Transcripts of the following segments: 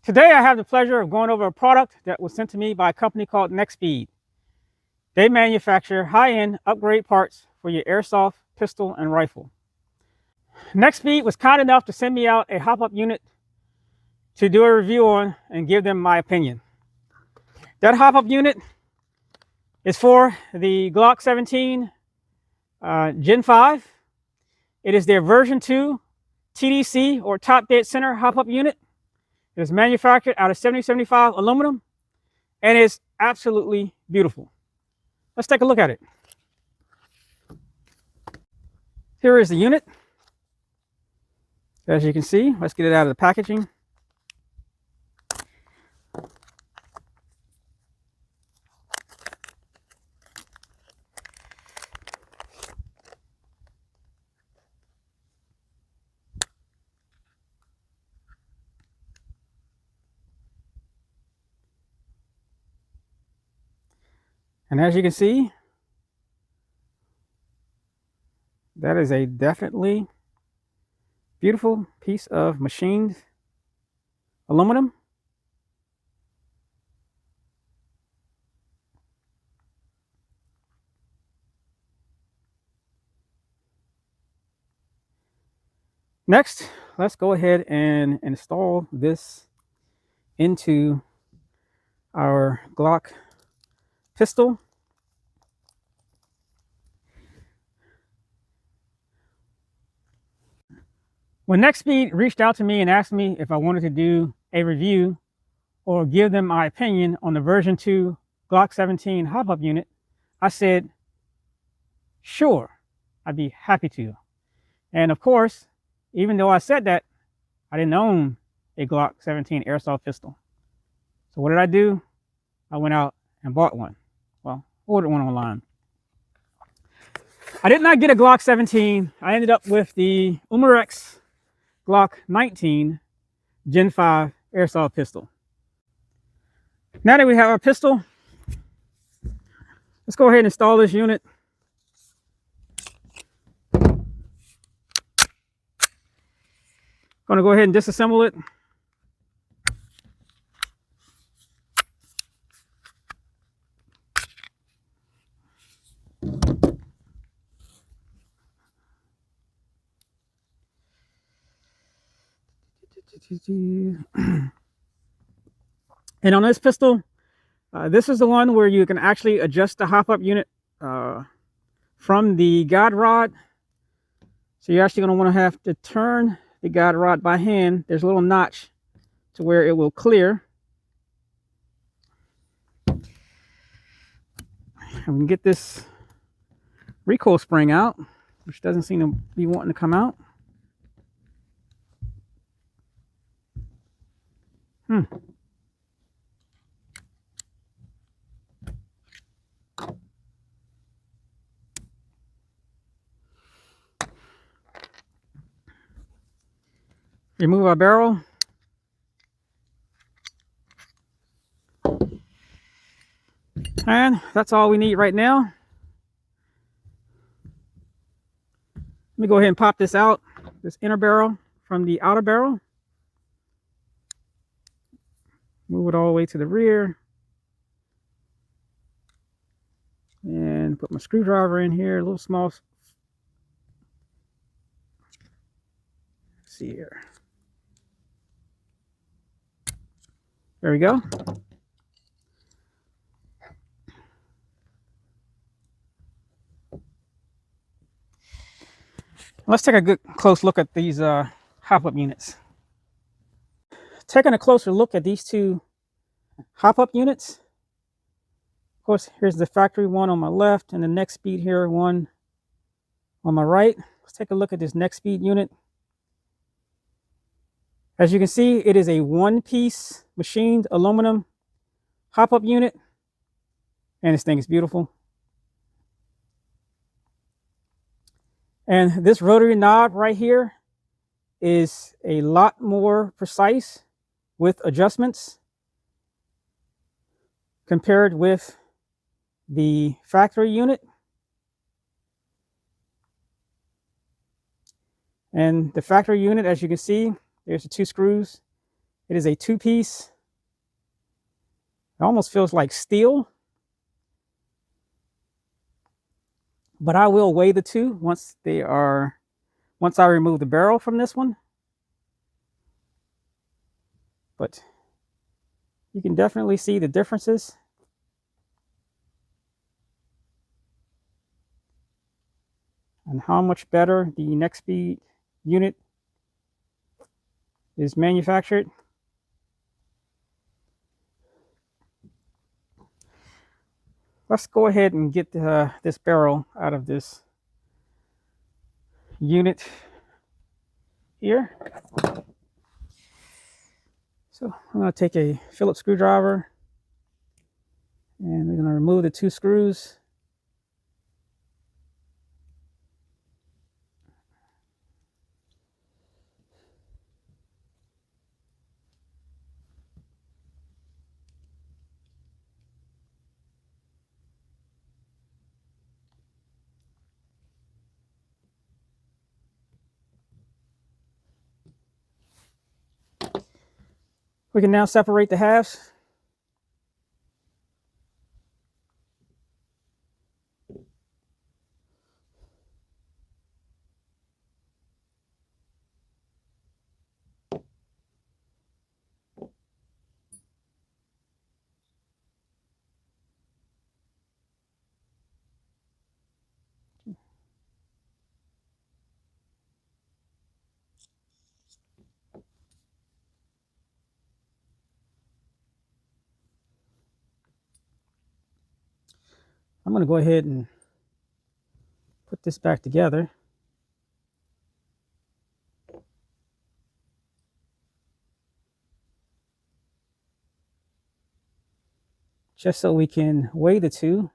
Today I have the pleasure of going over a product that was sent to me by a company called NEXXSPEED. They manufacture high-end upgrade parts for your airsoft, pistol, and rifle. NEXXSPEED was kind enough to send me out a hop-up unit to do a review on and give them my opinion. That hop-up unit is for the Glock 17 Gen 5. It is their version 2 TDC or top dead center hop-up unit. It is manufactured out of 7075 aluminum and is absolutely beautiful. Let's take a look at it. Here is the unit. As you can see, let's get it out of the packaging. And as you can see, that is a definitely beautiful piece of machined aluminum. Next, let's go ahead and install this into our Glock pistol. When NEXXSPEED reached out to me and asked me if I wanted to do a review or give them my opinion on the version 2 Glock 17 hop-up unit, I said, sure, I'd be happy to. And of course, even though I said that, I didn't own a Glock 17 airsoft pistol. So what did I do? I went out and bought one. Well, ordered one online. I did not get a Glock 17. I ended up with the Umarex Glock 19 Gen 5 airsoft pistol. Now that we have our pistol, let's go ahead and install this unit. Going to go ahead and disassemble it. And on this pistol, this is the one where you can actually adjust the hop-up unit from the guide rod. So you're actually going to want to have to turn the guide rod by hand. There's a little notch to where it will clear. And we can get this recoil spring out, which doesn't seem to be wanting to come out. Remove our barrel. And that's all we need right now. Let me go ahead and pop this out, this inner barrel from the outer barrel. Move it all the way to the rear. And put my screwdriver in here, a little small. Let's see here. There we go. Let's take a good close look at these hop-up units. Taking a closer look at these two hop-up units. Of course, here's the factory one on my left and the NEXXSPEED here one on my right. Let's take a look at this NEXXSPEED unit. As you can see, it is a one-piece machined aluminum hop-up unit, and this thing is beautiful. And this rotary knob right here is a lot more precise with adjustments compared with the factory unit. And the factory unit, as you can see, there's the two screws. It is a two-piece. It almost feels like steel, but I will weigh the two once I remove the barrel from this one. But you can definitely see the differences. And how much better the NEXXSPEED unit is manufactured. Let's go ahead and get this barrel out of this unit here. So I'm going to take a Phillips screwdriver and we're going to remove the two screws. We can now separate the halves. I'm going to go ahead and put this back together. Just so we can weigh the two.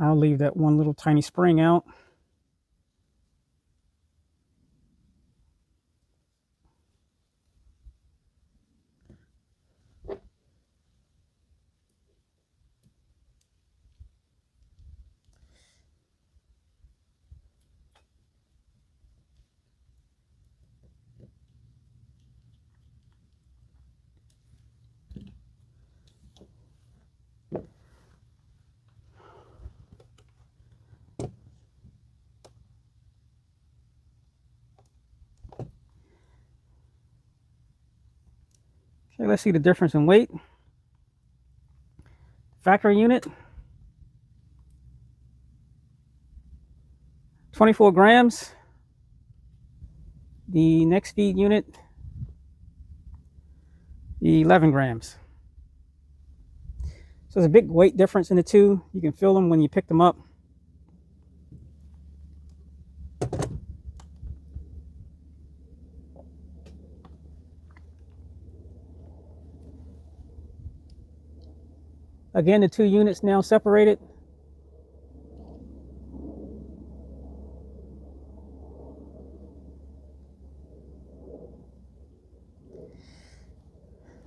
I'll leave that one little tiny spring out. Okay, let's see the difference in weight. Factory unit, 24 grams. The NEXXSPEED unit, 11 grams. So there's a big weight difference in the two. You can feel them when you pick them up. Again, the two units now separated.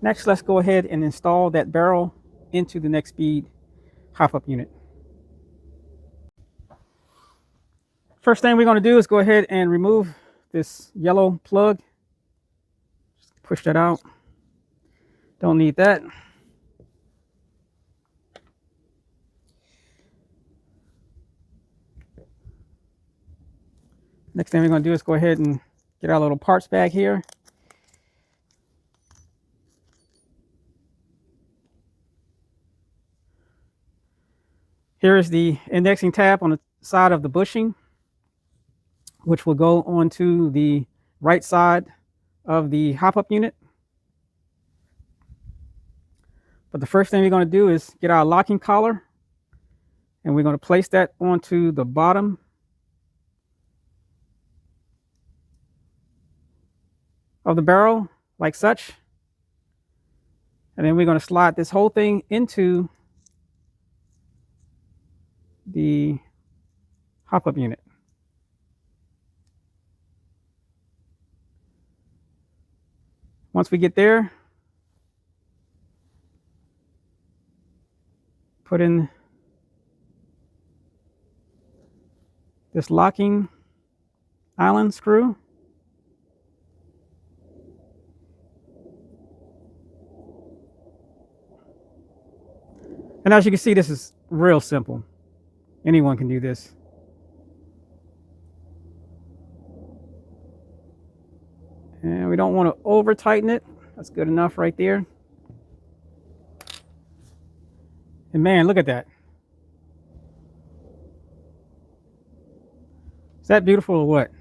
Next, let's go ahead and install that barrel into the NEXXSPEED hop-up unit. First thing we're going to do is go ahead and remove this yellow plug. Just push that out. Don't need that. Next thing we're going to do is go ahead and get our little parts bag here. Here is the indexing tab on the side of the bushing, which will go onto the right side of the hop-up unit. But the first thing we're going to do is get our locking collar, and we're going to place that onto the bottom of the barrel like such. And then we're going to slide this whole thing into the hop-up unit. Once we get there, put in this locking Allen screw. And as you can see, this is real simple. Anyone can do this. And we don't want to over tighten it. That's good enough right there. And man, look at that. Is that beautiful or what?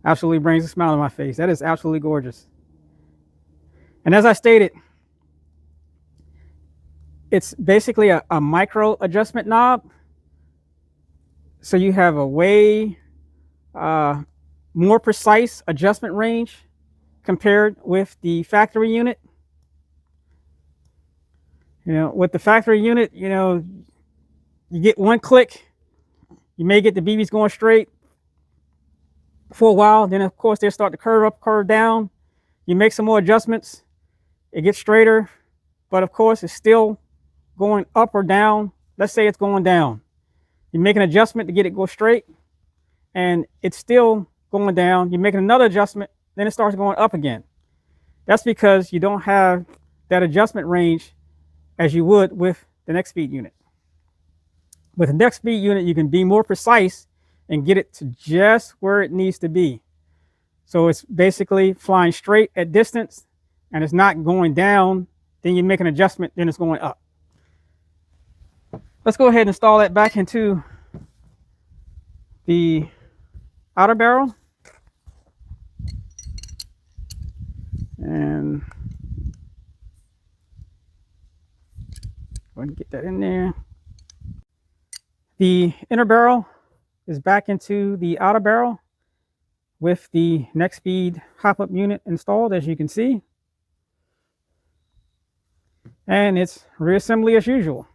Absolutely brings a smile on my face. That is absolutely gorgeous. And as I stated, it's basically a micro adjustment knob. So you have a way more precise adjustment range compared with the factory unit. You know, with the factory unit, you know, you get one click, you may get the BBs going straight for a while. Then of course they'll start to curve up, curve down. You make some more adjustments, it gets straighter, but of course it's still going up or down. Let's say it's going down. You make an adjustment to get it go straight, and it's still going down. You make another adjustment, then it starts going up again. That's because you don't have that adjustment range as you would with the NEXXSPEED unit. With the NEXXSPEED unit, you can be more precise and get it to just where it needs to be. So it's basically flying straight at distance, and it's not going down. Then you make an adjustment, then it's going up. Let's go ahead and install that back into the outer barrel. And go ahead and get that in there. The inner barrel is back into the outer barrel with the NEXXSPEED hop-up unit installed, as you can see. And it's reassembly as usual.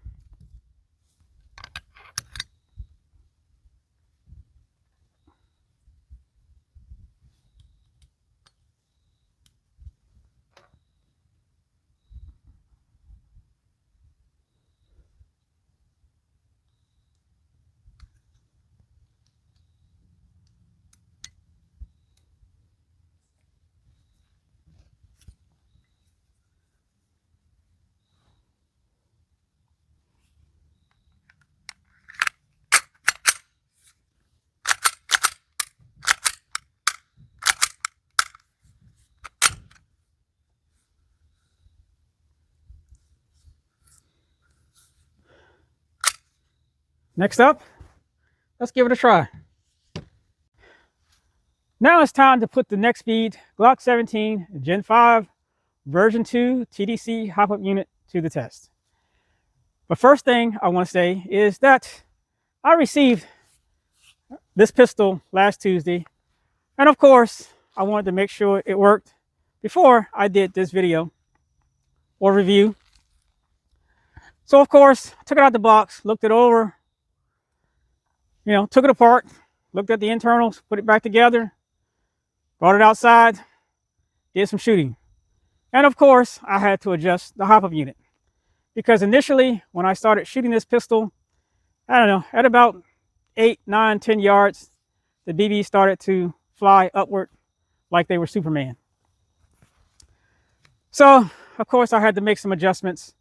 Next up, let's give it a try. Now it's time to put the NEXXSPEED Glock 17 Gen 5 version 2 TDC hop-up unit to the test. But first thing I want to say is that I received this pistol last Tuesday, and of course I wanted to make sure it worked before I did this video or review. So of course I took it out the box, looked it over, you know, took it apart, looked at the internals, put it back together, brought it outside, did some shooting. And of course, I had to adjust the hop-up unit, because initially when I started shooting this pistol, I don't know, at about 8, 9, 10 yards, the BB started to fly upward like they were Superman. So of course I had to make some adjustments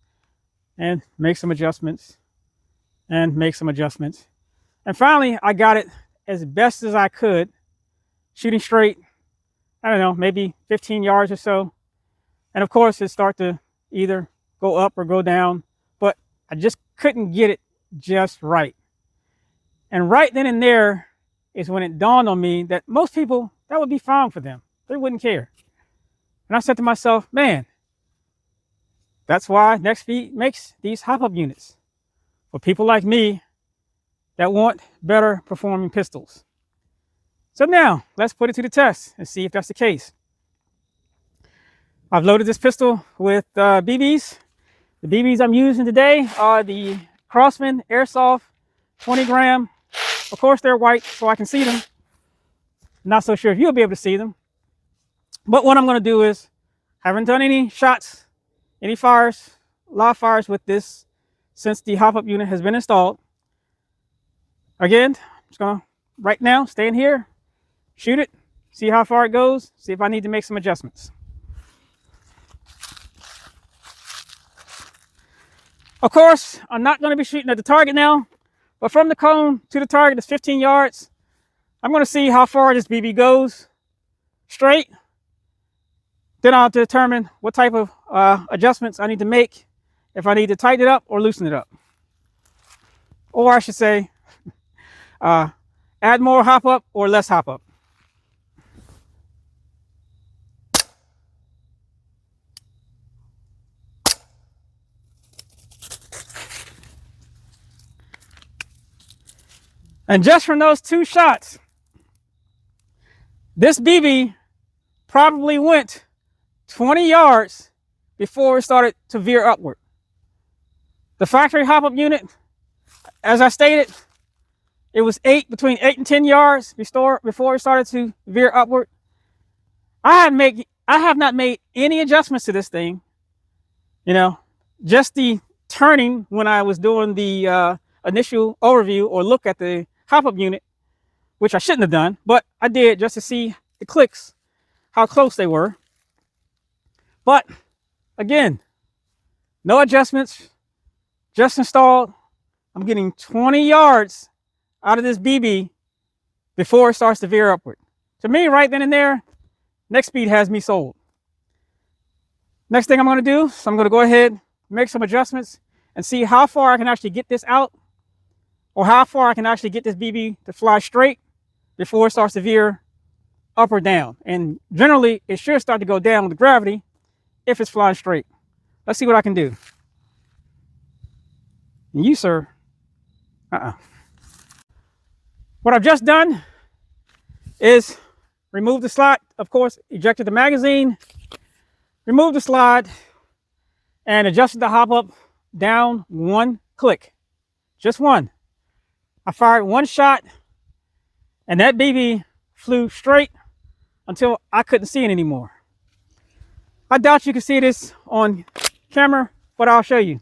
and make some adjustments and make some adjustments. And finally, I got it as best as I could, shooting straight, I don't know, maybe 15 yards or so. And of course, it started to either go up or go down, but I just couldn't get it just right. And right then and there is when it dawned on me that most people, that would be fine for them. They wouldn't care. And I said to myself, man, that's why NEXXSPEED makes these hop-up units for people like me that want better performing pistols. So now let's put it to the test and see if that's the case. I've loaded this pistol with BBs. The BBs I'm using today are the Crosman Airsoft 20 gram. Of course they're white so I can see them. Not so sure if you'll be able to see them. But what I'm going to do is, haven't done any shots, any fires, live fires with this since the hop-up unit has been installed. Again, I'm just going to right now, stay in here, shoot it, see how far it goes, see if I need to make some adjustments. Of course, I'm not going to be shooting at the target now, but from the cone to the target is 15 yards. I'm going to see how far this BB goes straight. Then I'll determine what type of adjustments I need to make, if I need to tighten it up or loosen it up. Or I should say, add more hop up or less hop up. And just from those 2 shots, this BB probably went 20 yards before it started to veer upward. The factory hop up unit, as I stated, it was between 8 and 10 yards before it started to veer upward. I have not made any adjustments to this thing. You know, just the turning when I was doing the initial overview or look at the hop up unit, which I shouldn't have done, but I did just to see the clicks, how close they were. But again, no adjustments, just installed. I'm getting 20 yards out of this BB before it starts to veer upward. To me, right then and there, NEXXSPEED has me sold. Next thing I'm going to do is I'm going to go ahead, make some adjustments, and see how far I can actually get this out, or how far I can actually get this BB to fly straight before it starts to veer up or down. And generally, it should start to go down with gravity if it's flying straight. Let's see what I can do. And you, sir, What I've just done is remove the slot, of course, ejected the magazine, removed the slide, and adjusted the hop up down 1 click. Just one. I fired 1 shot, and that BB flew straight until I couldn't see it anymore. I doubt you can see this on camera, but I'll show you.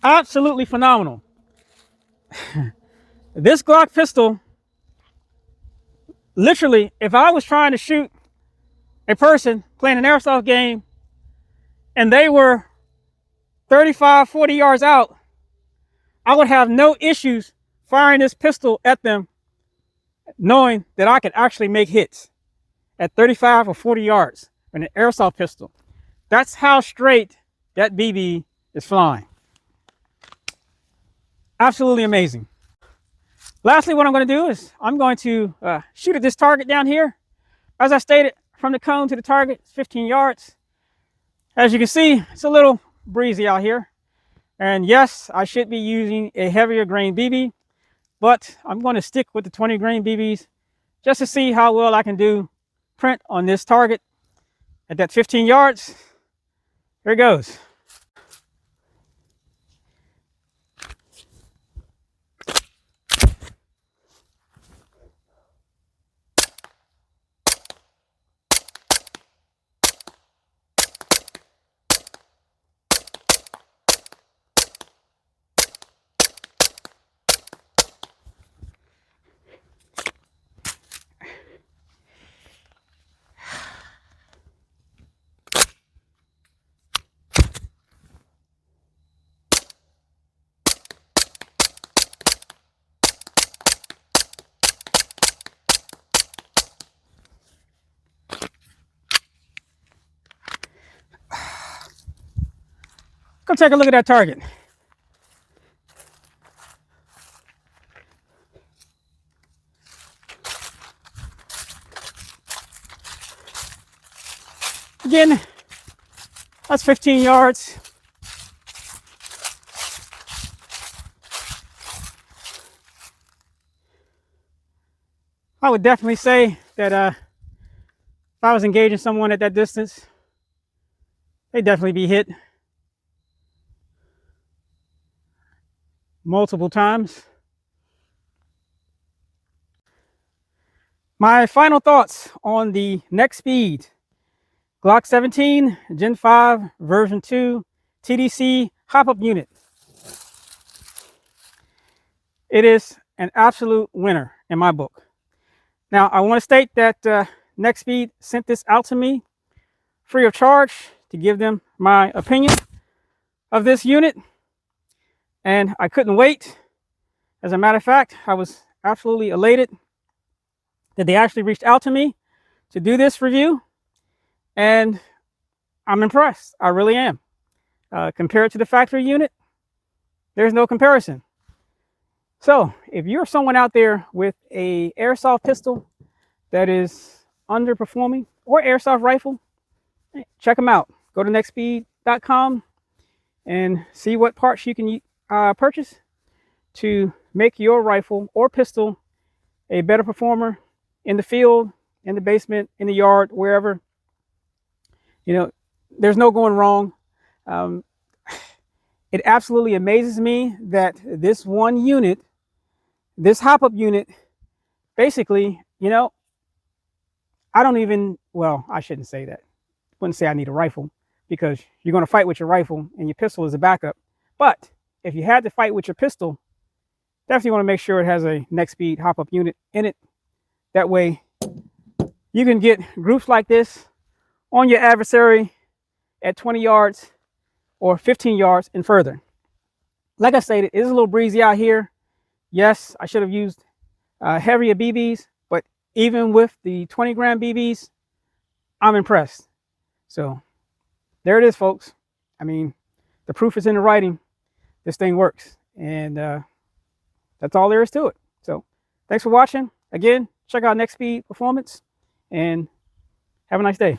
Absolutely phenomenal. This Glock pistol, literally, if I was trying to shoot a person playing an airsoft game and they were 35, 40 yards out, I would have no issues firing this pistol at them, knowing that I could actually make hits at 35 or 40 yards with an airsoft pistol. That's how straight that BB is flying. Absolutely amazing. Lastly, what I'm going to do is I'm going to shoot at this target down here. As I stated, from the cone to the target, it's 15 yards. As you can see, it's a little breezy out here. And yes, I should be using a heavier grain BB, but I'm going to stick with the 20 grain BBs just to see how well I can do print on this target at that 15 yards. Here it goes. Go take a look at that target. Again, that's 15 yards. I would definitely say that if I was engaging someone at that distance, they'd definitely be hit multiple times. My final thoughts on the NEXXSPEED Glock 17 Gen 5 version 2 TDC hop-up unit. It is an absolute winner in my book. Now, I want to state that NEXXSPEED sent this out to me free of charge to give them my opinion of this unit, and I couldn't wait. As a matter of fact, I was absolutely elated that they actually reached out to me to do this review, and I'm impressed. I really am. Compared to the factory unit, there's no comparison. So if you're someone out there with a airsoft pistol that is underperforming, or airsoft rifle, check them out. Go to NEXXSPEED.com and see what parts you can purchase to make your rifle or pistol a better performer in the field, in the basement, in the yard, wherever. You know, there's no going wrong. It absolutely amazes me that this one unit, this hop-up unit, basically, you know, I don't even, well, I shouldn't say that. Wouldn't say I need a rifle, because you're going to fight with your rifle and your pistol is a backup. But if you had to fight with your pistol, definitely want to make sure it has a NEXXSPEED hop-up unit in it. That way you can get groups like this on your adversary at 20 yards or 15 yards and further. Like I stated, it is a little breezy out here. Yes, I should have used heavier BBs, but even with the 20-gram BBs, I'm impressed. So there it is, folks. I mean, the proof is in the writing. This thing works, and that's all there is to it. So thanks for watching. Again, check out NEXXSPEED Performance, and have a nice day.